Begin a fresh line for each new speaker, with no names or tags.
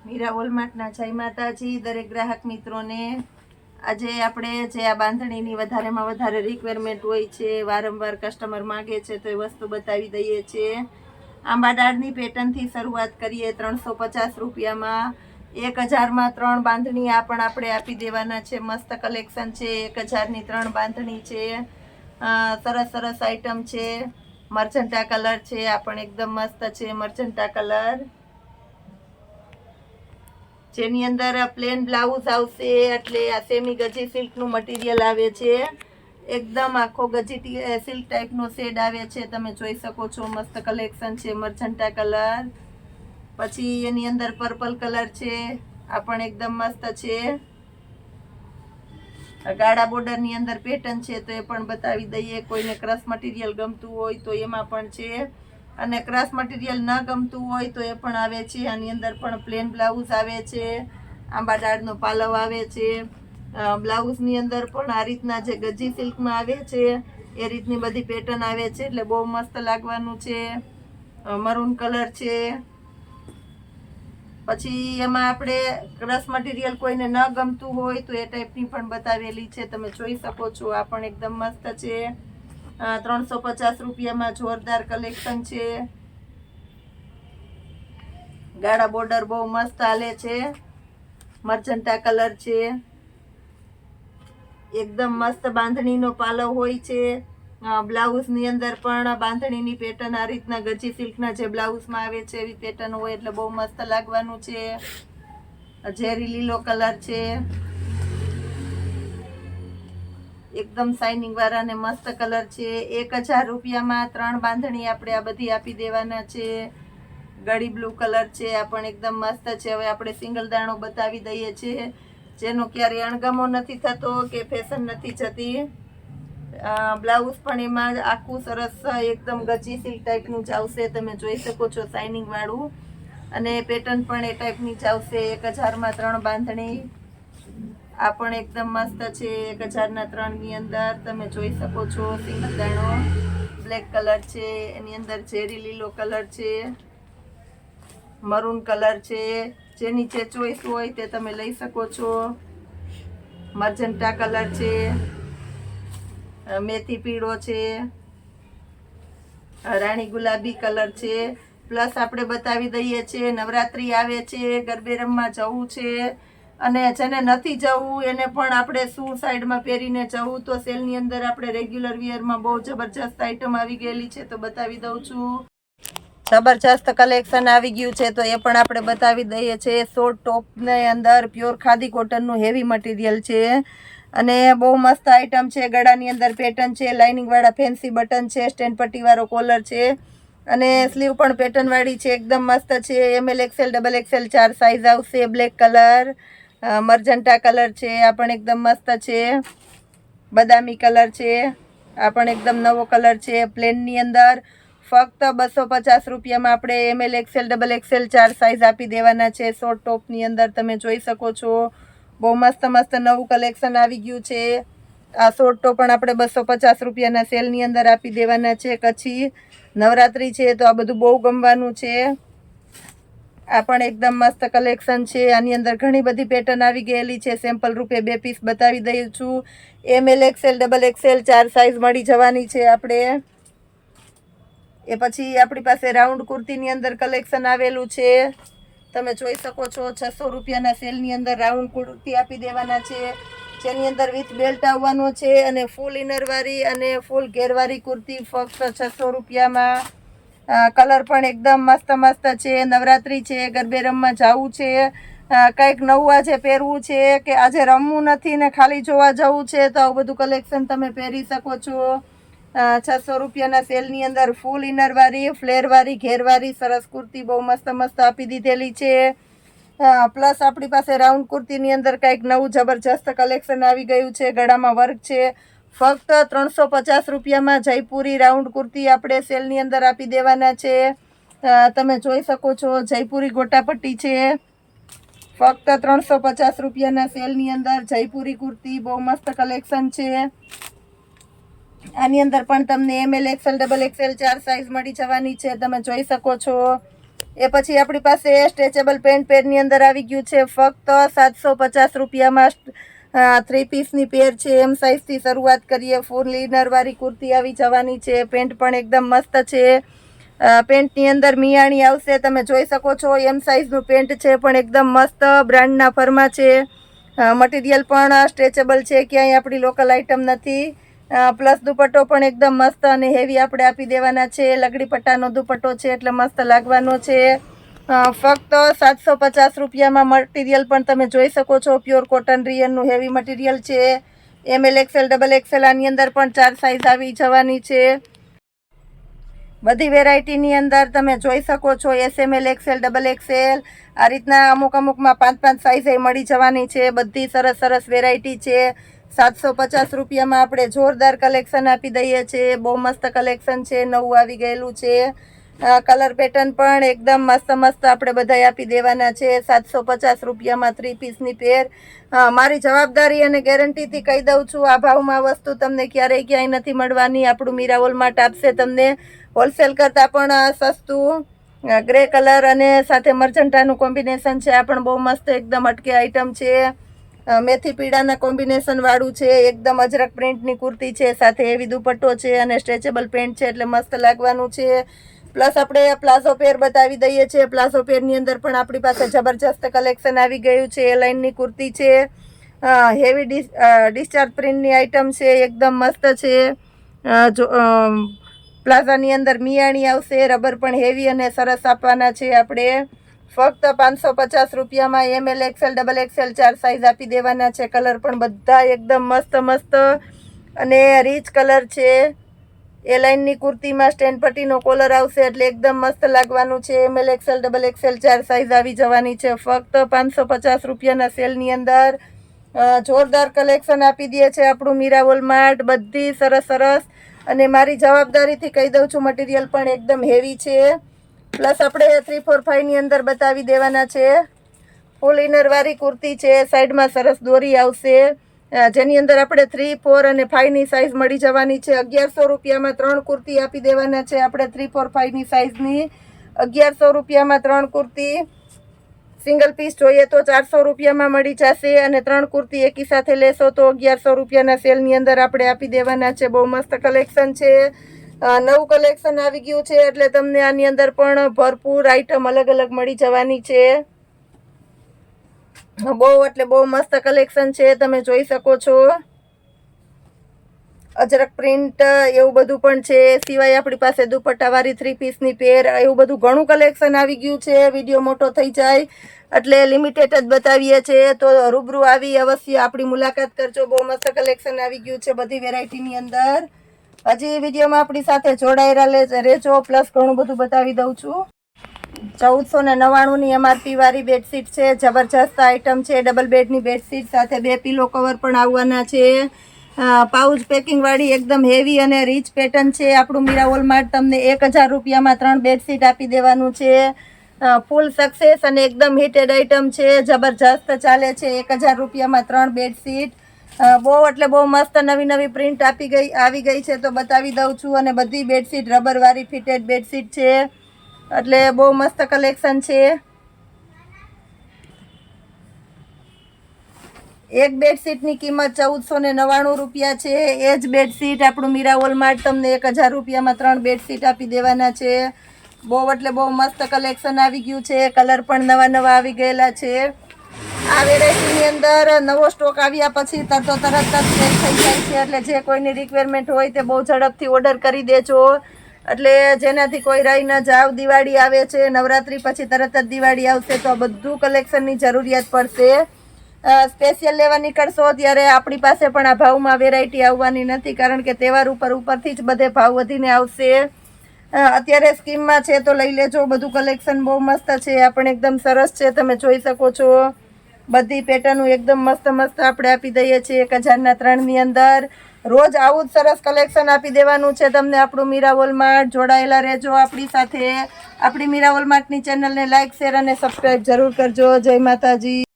મીરા વોલમાર્ટના જય માતાજી દરેક ગ્રાહક મિત્રોને। આજે આપણે જે આ બાંધણીની વધારેમાં વધારે રિક્વાયરમેન્ટ હોય છે, વારંવાર કસ્ટમર માગે છે, તો એ વસ્તુ બતાવી દઈએ છીએ। આંબા દાળની પેટર્નથી શરૂઆત કરીએ 350 રૂપિયામાં। 1000માં 3 બાંધણી આ પણ આપણે આપી દેવાના છે। મસ્ત કલેક્શન છે, 1000ની 3 બાંધણી છે। સરસ સરસ આઈટમ છે। મર્ચન્ટા કલર છે, આ પણ એકદમ મસ્ત છે મર્ચન્ટા કલર, જેની અંદર પ્લેન બ્લાઉઝ આવશે। એટલે આ સેમી ગજી સિલ્કનું મટીરિયલ આવે છે, એકદમ આખો ગજી સિલ્ક ટાઈપનો શેડ આવે છે, તમે જોઈ શકો છો। મસ્ત કલેક્શન છે મર્ચન્ટા કલર। પછી એની અંદર પર્પલ કલર છે, આ પણ એકદમ મસ્ત છે। ગાળા બોર્ડરની અંદર પેટર્ન છે, તો એ પણ બતાવી દઈએ। કોઈને ક્રશ મટીરિયલ ગમતું હોય તો એમાં પણ છે, અને ક્રશ મટીરિયલ ન ગમતું હોય તો એ પણ આવે છે। આની અંદર પણ પ્લેન બ્લાઉઝ આવે છે, આંબા દાળનો પાલવ આવે છે। બ્લાઉઝની અંદર પણ આ રીતના જે ગજી સિલ્કમાં આવે છે એ રીતની બધી પેટર્ન આવે છે, એટલે બહુ મસ્ત લાગવાનું છે। મરૂન કલર છે। પછી એમાં આપણે ક્રશ મટીરિયલ કોઈને ન ગમતું હોય તો એ ટાઈપની પણ બતાવેલી છે, તમે જોઈ શકો છો। આ પણ એકદમ મસ્ત છે। 350 રૂપિયામાં જોરદાર કલેક્શન છે। ગાળા બોર્ડર બહુ મસ્ત હાલે છે, મર્ચન્ટા કલર છે, એકદમ મસ્ત બાંધણીનો પાલવ હોય છે। બ્લાઉઝની અંદર પણ બાંધણીની પેટર્ન આ રીતના ગજી સિલ્કના જે બ્લાઉઝમાં આવે છે એવી પેટર્ન હોય, એટલે બહુ મસ્ત લાગવાનું છે। ઝેરી લીલો કલર છે, એકદમ શાઇનિંગ વાળા ને મસ્ત કલર છે। 1000 રૂપિયામાં 3 બાંધણી આપણે આ બધી આપી દેવાના છે। ગળી બ્લુ કલર છે, આ પણ એકદમ મસ્ત છે। હવે આપણે સિંગલ દાણો બતાવી દઈએ છીએ, જેનો ક્યારે અણગમો નથી થતો કે ફેશન નથી જતી। બ્લાઉઝ પણ એમાં આખું સરસ એકદમ ગજી સિલ્ક ટાઈપનું જ આવશે, તમે જોઈ શકો છો, શાઇનિંગ વાળું, અને પેટર્ન પણ એ ટાઈપની જ આવશે। 1000માં 3 બાંધણી આ પણ એકદમ મસ્ત છે। 1000ના 3ની અંદર તમે જોઈ શકો છો, સિંગલ દાણો બ્લેક કલર છે, એની અંદર ઝેરી લીલો કલર છે, મરૂન કલર છે, જેની જે ચોઈસ હોય તે તમે લઈ શકો છો। મર્ચન્ટા કલર છે, મેથી પીળો છે, રાણી ગુલાબી કલર છે। પ્લસ આપણે બતાવી દઈએ છીએ, નવરાત્રી આવે છે, ગરબે રમવા જવું છે, અને જેને નથી જવું એને પણ આપણે શું સાઈડમાં પહેરીને જવું, તો સેલની અંદર આપણે રેગ્યુલર વિયરમાં બહુ જબરજસ્ત આઈટમ આવી ગયેલી છે, તો બતાવી દઉં છું। જબરજસ્ત કલેક્શન આવી ગયું છે, તો એ પણ આપણે બતાવી દઈએ છીએ। શોર્ટ ટોપની અંદર પ્યોર ખાદી કોટનનું હેવી મટીરિયલ છે, અને બહુ મસ્ત આઈટમ છે। ગળાની અંદર પેટર્ન છે, લાઇનિંગ વાળા ફેન્સી બટન છે, સ્ટેન્ડ પટ્ટી વાળો કોલર છે, અને સ્લીવ પણ પેટર્ન વાળી છે, એકદમ મસ્ત છે। ML XL double XL 4 size આવશે। બ્લેક કલર, મર્ચન્ટા કલર છે, આ પણ એકદમ મસ્ત છે। બદામી કલર છે, આ પણ એકદમ નવો કલર છે। પ્લેનની અંદર ફક્ત 250 રૂપિયામાં આપણે ML XL double XL 4 size આપી દેવાના છે। શોર્ટ ટોપની અંદર તમે જોઈ શકો છો, બહુ મસ્ત મસ્ત નવું કલેક્શન આવી ગયું છે। આ શોર્ટ ટોપ પણ આપણે 250 રૂપિયાના સેલની અંદર આપી દેવાના છે। કચ્છી નવરાત્રી છે, તો આ બધું બહુ ગમવાનું છે। આ પણ એકદમ મસ્ત કલેક્શન છે, આની અંદર ઘણી બધી પેટર્ન આવી ગયેલી છે। સેમ્પલ રૂપે 2 પીસ બતાવી દઉં છું। ML XL double XL 4 size મળી જવાની છે આપણે। એ પછી આપણી પાસે રાઉન્ડ કુર્તીની અંદર કલેક્શન આવેલું છે, તમે જોઈ શકો છો। 600 રૂપિયાના સેલની અંદર રાઉન્ડ કુર્તી આપી દેવાના છે, જેની અંદર વિથ બેલ્ટ આવવાનો છે, અને ફૂલ ઇનરવાળી અને ફૂલ ઘેરવાળી કુર્તી ફક્ત 600 રૂપિયામાં। કલર પણ એકદમ મસ્ત મસ્ત છે। નવરાત્રી છે, ગરબે રમવા જવું છે, કંઈક નવું આજે પહેરવું છે, કે આજે રમવું નથી ને ખાલી જોવા જવું છે, તો આવું બધું કલેક્શન તમે પહેરી શકો છો। 600 રૂપિયાના સેલની અંદર ફૂલ ઇનરવાળી, ફ્લેરવાળી, ઘેરવાળી સરસ કુર્તી બહુ મસ્ત મસ્ત આપી દીધેલી છે। પ્લસ આપણી પાસે રાઉન્ડ કુર્તીની અંદર કંઈક નવું જબરજસ્ત કલેક્શન આવી ગયું છે, ગળામાં વર્ક છે। ફક્ત 350 રૂપિયામાં જયપુરી રાઉન્ડ કુર્તી આપણે સેલની અંદર આપી દેવાના છે, તમે જોઈ શકો છો। જયપુરી ગોટાપટ્ટી છે, ફક્ત 350 રૂપિયાના સેલની અંદર જયપુરી કુર્તી બહુ મસ્ત કલેક્શન છે। આની અંદર પણ તમને ML XL double XL 4 size મળી જવાની છે, તમે જોઈ શકો છો। એ પછી આપણી પાસે સ્ટ્રેચેબલ પેન્ટ પેરની અંદર આવી ગયું છે ફક્ત 750 રૂપિયામાં. 3 પીસની પેર છે. એમ સાઇઝથી શરૂઆત કરીએ. ફૂલ ઇનરવાળી કુર્તી આવી જવાની છે. પેન્ટ પણ એકદમ મસ્ત છે. પેન્ટની અંદર મિયાણી આવશે, તમે જોઈ શકો છો. એમ સાઇઝનું પેન્ટ છે પણ એકદમ મસ્ત બ્રાન્ડના ફરમાં છે. મટીરિયલ પણ સ્ટ્રેચેબલ છે, ક્યાંય આપણી લોકલ આઇટમ નથી. પ્લસ દુપટ્ટો પણ એકદમ મસ્ત અને હેવી આપણે આપી દેવાના છે. લગડી પટ્ટાનો દુપટ્ટો છે એટલે મસ્ત લાગવાનો છે. ફક્ત 750 રૂપિયામાં. મટીરિયલ પણ તમે જોઈ શકો છો, પ્યોર કોટન રિયનનું હેવી મટીરિયલ છે. ML XL XXL આની અંદર પણ 4 સાઇઝ આવી જવાની છે. બધી વેરાયટીની અંદર તમે જોઈ શકો છો SML XL XXL આ રીતના અમુકમાં 5 સાઇઝ મળી જવાની છે. બધી સરસ સરસ વેરાયટી છે. 750 રૂપિયામાં આપણે જોરદાર કલેક્શન આપી દઈએ છીએ. બહુ મસ્ત કલેક્શન છે, નવું આવી ગયેલું છે. કલર પેટર્ન પણ એકદમ મસ્ત આપણે બધા આપી દેવાના છે. 750 રૂપિયામાં 3 પીસની પેર. મારી જવાબદારી અને ગેરંટીથી કહી દઉં છું, આ ભાવમાં વસ્તુ તમને ક્યાંય નથી મળવાની. આપણું મીરા વોલમાર્ટ આપશે તમને હોલસેલ કરતાં પણ સસ્તું. ગ્રે કલર અને સાથે મરચંટાનું કોમ્બિનેશન છે. આ પણ બહુ મસ્ત એકદમ હટકે આઈટમ છે. મેથી પીળાના કોમ્બિનેશન વાળું છે. એકદમ અજરક પ્રિન્ટની કુર્તી છે, સાથે હેવી દુપટ્ટો છે અને સ્ટ્રેચેબલ પેન્ટ છે એટલે મસ્ત લાગવાનું છે. પ્લસ આપણે પ્લાઝો પેર બતાવી દઈએ છીએ. પ્લાઝો પેરની અંદર પણ આપણી પાસે જબરજસ્ત કલેક્શન આવી ગયું છે. એ લાઇનની કુર્તી છે. હેવી ડિસ્ચાર્જ પ્રિન્ટની આઇટમ છે, એકદમ મસ્ત છે. પ્લાઝાની અંદર મિયાણી આવશે. રબર પણ હેવી અને સરસ આપવાના છે આપણે. ફક્ત 550 રૂપિયામાં ML XL XXL 4 સાઇઝ આપી દેવાના છે. કલર પણ બધા એકદમ મસ્ત અને રીચ કલર છે. એ લાઇનની કુર્તીમાં સ્ટેન્ડ પટ્ટીનો કોલર આવશે એટલે એકદમ મસ્ત લાગવાનું છે. ML XL XXL 4 સાઇઝ આવી જવાની છે. ફક્ત 550 રૂપિયાના સેલની અંદર જોરદાર કલેક્શન આપી દે છે આપણું મીરા વોલમાર્ટ. બધી સરસ અને મારી જવાબદારીથી કહી દઉં છું, મટીરિયલ પણ એકદમ હેવી છે. પ્લસ આપણે 3, 4, 5 ની અંદર બતાવી દેવાના છે. ફૂલ ઇનરવાળી કુર્તી છે. સાઈડમાં સરસ દોરી આવશે, જેની અંદર આપણે 3, 4 અને 5 ની સાઇઝ મળી જવાની છે. 1100 રૂપિયામાં 3 કુર્તી આપી દેવાના છે આપણે. 3, 4, 5 ની સાઇઝની 1100 રૂપિયામાં 3 કુર્તી. સિંગલ પીસ જોઈએ તો 400 રૂપિયામાં મળી જશે અને 3 કુર્તી એકી સાથે લેશો તો 1100 રૂપિયાના સેલની અંદર આપણે આપી દેવાના છે. બહુ મસ્ત કલેક્શન છે. નવું કલેક્શન આવી ગયું છે એટલે તમને આની અંદર પણ ભરપૂર આઈટમ અલગ મળી જવાની છે. બહુ મસ્ત કલેક્શન છે, તમે જોઈ શકો છો. અજરક પ્રિન્ટ એવું બધું પણ છે. સિવાય આપણી પાસે દુપટ્ટાવાળી 3 પીસની પેર, એવું બધું ઘણું કલેક્શન આવી ગયું છે. વિડીયો મોટો થઈ જાય એટલે લિમિટેડ જ બતાવીએ છીએ, તો રૂબરૂ આવી અવશ્ય આપણી મુલાકાત કરજો. બહુ મસ્ત કલેક્શન આવી ગયું છે બધી વેરાયટીની અંદર. હજી વિડીયોમાં આપણી સાથે જોડાયેલા રહેજો. પ્લસ ઘણું બધું બતાવી દઉં છું. 1499ની MRP વાળી બેડશીટ છે. જબરજસ્ત આઈટમ છે. ડબલ બેડની બેડશીટ સાથે 2 પિલો કવર પણ આવવાના છે. પાઉચ પેકિંગ વાળી એકદમ હેવી અને રીચ પેટર્ન છે. આપણું મીરા વોલમાર્ટ તમને 1000 રૂપિયામાં 3 બેડશીટ આપી દેવાનું છે. ફૂલ સક્સેસ અને એકદમ હિટેડ આઈટમ છે. જબરજસ્ત ચાલે છે. 1000 રૂપિયામાં 3 બેડશીટ. બહુ મસ્ત નવી પ્રિન્ટ આવી ગઈ છે તો બતાવી દઉં છું. અને બધી બેડશીટ રબર વાળી ફિટેડ બેડશીટ છે એટલે બહુ મસ્ત કલેક્શન છે. એક બેડશીટની કિંમત 1499 રૂપિયા છે. એ જ બેડશીટ આપણું મીરા વોલમાર્ટ તમને 1000 રૂપિયામાં 3 બેડશીટ આપી દેવાના છે. બહુ મસ્ત કલેક્શન આવી ગયું છે. કલર પણ નવા આવી ગયેલા છે. આ વેરાયટીની અંદર નવો સ્ટોક આવ્યા પછી તરત જ સેલ થઈ જાય છે એટલે જે કોઈની રિક્વાયરમેન્ટ હોય તે બહુ ઝડપથી ઓર્ડર કરી દેજો, એટલે જેનાથી કોઈ રહી ન જાવ. દિવાળી આવે છે, નવરાત્રી પછી તરત જ દિવાળી આવશે તો આ બધું કલેક્શનની જરૂરિયાત પડશે. સ્પેશિયલ લેવા નીકળશો ત્યારે આપણી પાસે પણ આ ભાવમાં વેરાયટી આવવાની નથી, કારણ કે તહેવાર ઉપરથી જ બધે ભાવ વધીને આવશે. અત્યારે સ્કીમમાં છે તો લઈ લેજો. બધું કલેક્શન બહુ મસ્ત છે. આ પણ એકદમ સરસ છે, તમે જોઈ શકો છો. બધી પેટર્નો એકદમ મસ્ત આપણે આપી દઈએ છીએ 1000ના 3ની અંદર. રોજ આવું જ સરસ કલેક્શન આપી દેવાનું છે તમને આપણું મીરા વોલમાર્ટ. જોડાયેલા રહેજો આપણી સાથે. આપણી મીરા વોલમાર્ટની ચેનલને લાઇક, શેર અને સબસ્ક્રાઈબ જરૂર કરજો. જય માતાજી.